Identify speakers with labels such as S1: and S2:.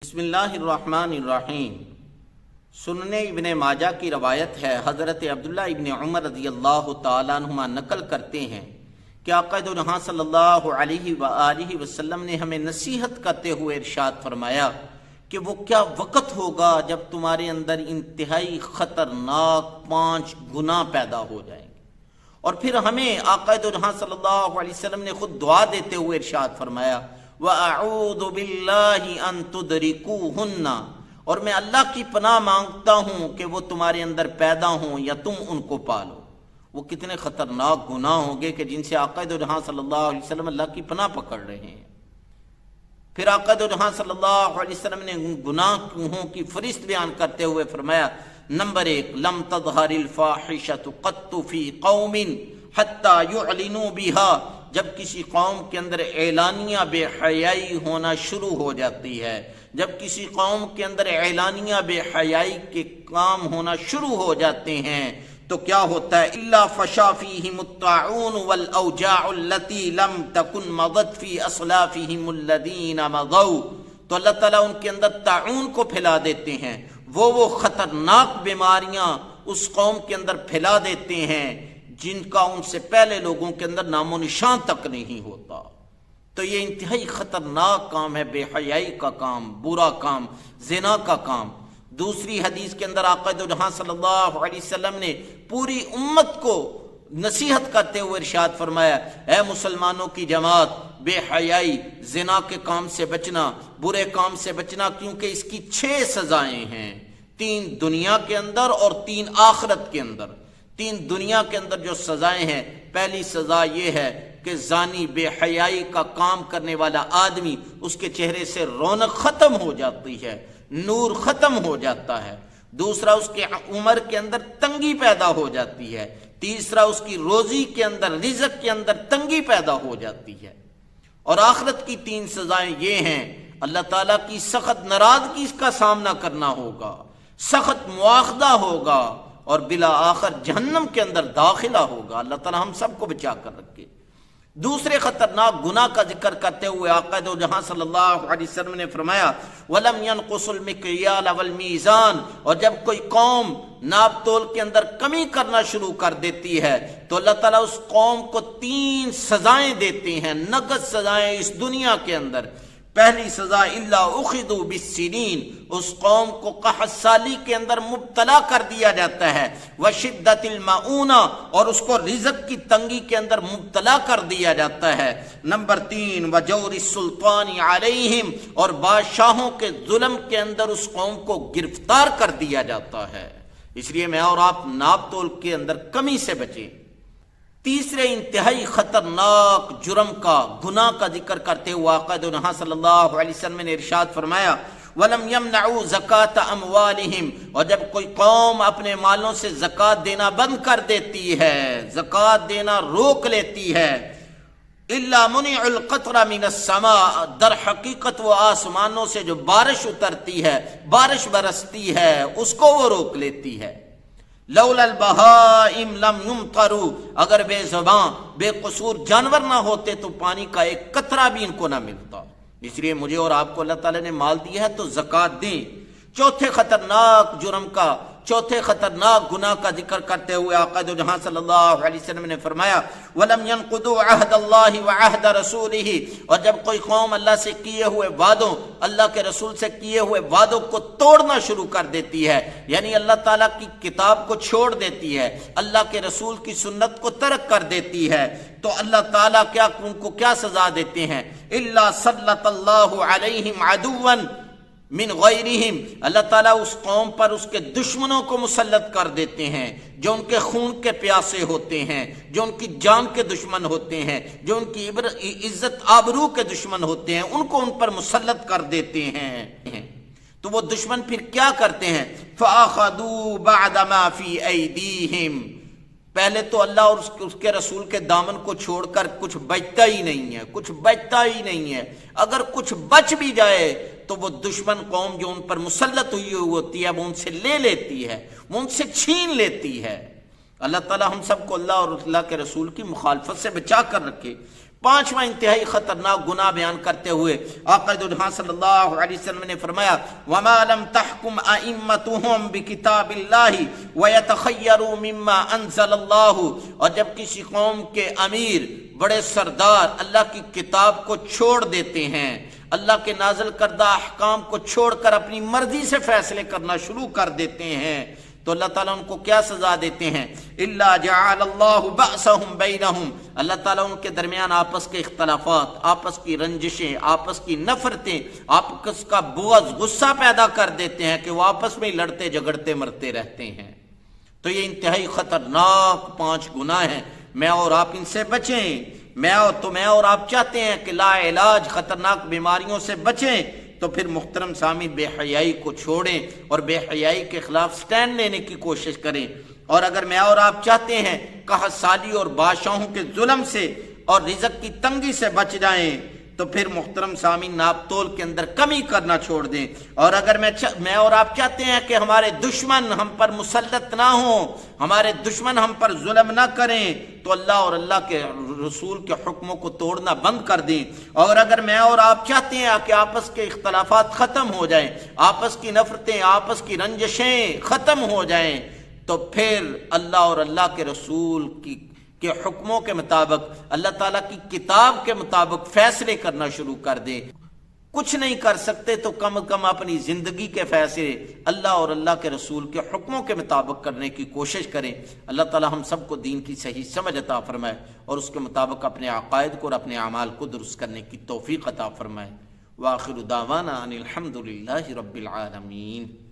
S1: بسم اللہ الرحمن الرحیم۔ سنن ابن ماجہ کی روایت ہے، حضرت عبداللہ ابن عمر رضی اللہ تعالیٰ عنہما نقل کرتے ہیں کہ آقا دو جہاں صلی اللہ علیہ وآلہ وسلم نے ہمیں نصیحت کرتے ہوئے ارشاد فرمایا کہ وہ کیا وقت ہوگا جب تمہارے اندر انتہائی خطرناک 5 گناہ پیدا ہو جائیں گے، اور پھر ہمیں آقا دو جہاں صلی اللہ علیہ وسلم نے خود دعا دیتے ہوئے ارشاد فرمایا وَأَعُوذُ بِاللَّهِ أَن تُدْرِكُوهُنَّ، اور میں اللہ کی پناہ مانگتا ہوں کہ وہ تمہارے اندر پیدا ہوں یا تم ان کو پالو۔ وہ کتنے خطرناک گناہ ہوں گے کہ جن سے آقا دو جہاں صلی اللہ علیہ وسلم اللہ کی پناہ پکڑ رہے ہیں۔ پھر آقا دو جہاں صلی اللہ علیہ وسلم نے گناہوں کی فہرست بیان کرتے ہوئے فرمایا، نمبر 1، لم تظہر الفاحشۃ قط فی قوم حتی یعلنوا بها، جب کسی قوم کے اندر اعلانیہ بے حیائی ہونا شروع ہو جاتی ہے، جب کسی قوم کے اندر اعلانیہ بے حیائی کے کام ہونا شروع ہو جاتے ہیں تو کیا ہوتا ہے، الا فشا فیہم الطاعون والاوجاع التي لم تکن مضت فی اسلافہم الذین مضوا، تو اللہ تعالیٰ ان کے اندر طاعون کو پھیلا دیتے ہیں، وہ خطرناک بیماریاں اس قوم کے اندر پھیلا دیتے ہیں جن کا ان سے پہلے لوگوں کے اندر نام و نشان تک نہیں ہوتا۔ تو یہ انتہائی خطرناک کام ہے، بے حیائی کا کام، برا کام، زنا کا کام۔ دوسری حدیث کے اندر آقا دو جہاں صلی اللہ علیہ وسلم نے پوری امت کو نصیحت کرتے ہوئے ارشاد فرمایا، اے مسلمانوں کی جماعت، بے حیائی، زنا کے کام سے بچنا، برے کام سے بچنا، کیونکہ اس کی 6 سزائیں ہیں، 3 دنیا کے اندر اور 3 آخرت کے اندر۔ 3 دنیا کے اندر جو سزائیں ہیں، پہلی سزا یہ ہے کہ زانی، بے حیائی کا کام کرنے والا آدمی، اس کے چہرے سے رونق ختم ہو جاتی ہے، نور ختم ہو جاتا ہے۔ دوسرا، اس کے عمر کے اندر تنگی پیدا ہو جاتی ہے۔ تیسرا، اس کی روزی کے اندر، رزق کے اندر تنگی پیدا ہو جاتی ہے۔ اور آخرت کی 3 سزائیں یہ ہیں، اللہ تعالیٰ کی سخت ناراضگی کا سامنا کرنا ہوگا، سخت مواخذہ ہوگا، اور بلا آخر جہنم کے اندر داخلہ ہوگا۔ اللہ تعالیٰ ہم سب کو بچا کر رکھے۔ دوسرے خطرناک گناہ کا ذکر کرتے ہوئے آقا دو جہاں صلی اللہ علیہ وسلم نے فرمایا، وَلَمْ يَنْقُصُ الْمِكْيَالَ وَالْمِيزَانَ، اور جب کوئی قوم ناپ تول کے اندر کمی کرنا شروع کر دیتی ہے تو اللہ تعالیٰ اس قوم کو 3 سزائیں دیتے ہیں، نقد سزائیں اس دنیا کے اندر۔ پہلی سزا، الا اخذوا بالسنین، اس قوم کو قحط سالی کے اندر مبتلا کر دیا جاتا ہے، وشدت المعونہ، اور اس کو رزق کی تنگی کے اندر مبتلا کر دیا جاتا ہے۔ نمبر 3، وجور السلطان علیہم، اور بادشاہوں کے ظلم کے اندر اس قوم کو گرفتار کر دیا جاتا ہے۔ اس لیے میں اور آپ ناپ تول کے اندر کمی سے بچیں۔ تیسرے انتہائی خطرناک جرم کا، گناہ کا ذکر کرتے ہوئے آقا دو جہاں صلی اللہ علیہ وسلم نے ارشاد فرمایا، وَلَمْ يَمْنَعُوا زَكَاةَ أَمْوَالِهِمْ، اور جب کوئی قوم اپنے مالوں سے زکوٰۃ دینا بند کر دیتی ہے، زکوٰۃ دینا روک لیتی ہے، إِلَّا مُنِعُ الْقَطْرَ مِنَ السَّمَاءِ، در حقیقت وہ آسمانوں سے جو بارش اترتی ہے، بارش برستی ہے، اس کو وہ روک لیتی ہے۔ لولا البہائم لم یمطروا، اگر بے زبان، بے قصور جانور نہ ہوتے تو پانی کا ایک قطرہ بھی ان کو نہ ملتا۔ اس لیے مجھے اور آپ کو اللہ تعالیٰ نے مال دیا ہے تو زکوٰۃ دیں۔ چوتھے خطرناک جرم کا، چوتھے خطرناک گناہ کا ذکر کرتے ہوئے آقا دو جہاں صلی اللہ علیہ وسلم نے فرمایا، وَلَمْ يَنْقُضُوا عَهْدَ اللَّهِ وَعَهْدَ رَسُولِهِ، اور جب کوئی قوم اللہ سے کیے ہوئے وعدوں، اللہ کے رسول سے کیے ہوئے وعدوں کو توڑنا شروع کر دیتی ہے، یعنی اللہ تعالیٰ کی کتاب کو چھوڑ دیتی ہے، اللہ کے رسول کی سنت کو ترک کر دیتی ہے، تو اللہ تعالیٰ ان کو کیا سزا دیتے ہیں، إِلَّا سَلَّطَ اللَّهُ عَلَيْهِمْ عَدُوًّا من غیرہم، اللہ تعالیٰ اس قوم پر اس کے دشمنوں کو مسلط کر دیتے ہیں، جو ان کے خون کے پیاسے ہوتے ہیں، جو ان کی جان کے دشمن ہوتے ہیں، جو ان کی عزت آبرو کے دشمن ہوتے ہیں، ان کو ان پر مسلط کر دیتے ہیں۔ تو وہ دشمن پھر کیا کرتے ہیں، فَأَخَذُوا بَعْدَ مَا فِي أَيْدِيهِمْ، پہلے تو اللہ اور اس کے رسول کے دامن کو چھوڑ کر کچھ بچتا ہی نہیں ہے، کچھ بچتا ہی نہیں ہے۔ اگر کچھ بچ بھی جائے تو وہ دشمن قوم جو ان پر مسلط ہوئی ہوتی ہے وہ ان سے لے لیتی ہے، وہ ان سے چھین لیتی ہے۔ اللہ تعالی ہم سب کو اللہ اور اللہ کے رسول کی مخالفت سے بچا کر رکھے۔ پانچواں انتہائی خطرناک گناہ بیان کرتے ہوئے آقا دو جہاں صلی اللہ علیہ وسلم نے فرمایا وَمَا لَمْ تَحْكُمْ أَئِمَّتُهُمْ بِكِتَابِ اللَّهِ وَيَتَخَيَّرُوا مِمَّا أَنزَلَ اللَّهُ، اور جب کسی قوم کے امیر بڑے سردار اللہ کی کتاب کو چھوڑ دیتے ہیں، اللہ کے نازل کردہ احکام کو چھوڑ کر اپنی مرضی سے فیصلے کرنا شروع کر دیتے ہیں، تو اللہ تعالیٰ ان کو کیا سزا دیتے ہیں؟ اِلَّا جَعَلَ اللَّهُ بَأْسَهُمْ بَيْنَهُمْ، اللہ تعالیٰ ان کے درمیان آپس کے اختلافات، آپس کی رنجشیں، آپس کی نفرتیں، آپس کا بغض، غصہ پیدا کر دیتے ہیں کہ وہ آپس میں لڑتے جھگڑتے مرتے رہتے ہیں۔ تو یہ انتہائی خطرناک 5 گناہ ہیں، میں اور آپ ان سے بچیں۔ میں اور آپ چاہتے ہیں کہ لا علاج خطرناک بیماریوں سے بچیں، تو پھر محترم سامعین بے حیائی کو چھوڑیں اور بے حیائی کے خلاف سٹینڈ لینے کی کوشش کریں۔ اور اگر میں اور آپ چاہتے ہیں قحط سالی اور بادشاہوں کے ظلم سے اور رزق کی تنگی سے بچ جائیں، تو پھر محترم سامعین ناپ تول کے اندر کمی کرنا چھوڑ دیں۔ اور اگر میں اور آپ چاہتے ہیں کہ ہمارے دشمن ہم پر مسلط نہ ہوں، ہمارے دشمن ہم پر ظلم نہ کریں، تو اللہ اور اللہ کے رسول کے حکموں کو توڑنا بند کر دیں۔ اور اگر میں اور آپ چاہتے ہیں کہ آپس کے اختلافات ختم ہو جائیں، آپس کی نفرتیں، آپس کی رنجشیں ختم ہو جائیں، تو پھر اللہ اور اللہ کے رسول کے حکموں کے مطابق، اللہ تعالیٰ کی کتاب کے مطابق فیصلے کرنا شروع کر دیں۔ کچھ نہیں کر سکتے تو کم از کم اپنی زندگی کے فیصلے اللہ اور اللہ کے رسول کے حکموں کے مطابق کرنے کی کوشش کریں۔ اللہ تعالیٰ ہم سب کو دین کی صحیح سمجھ عطا فرمائے اور اس کے مطابق اپنے عقائد کو اور اپنے اعمال کو درست کرنے کی توفیق عطا فرمائے۔ وآخر دعوانا ان الحمد للہ رب العالمین۔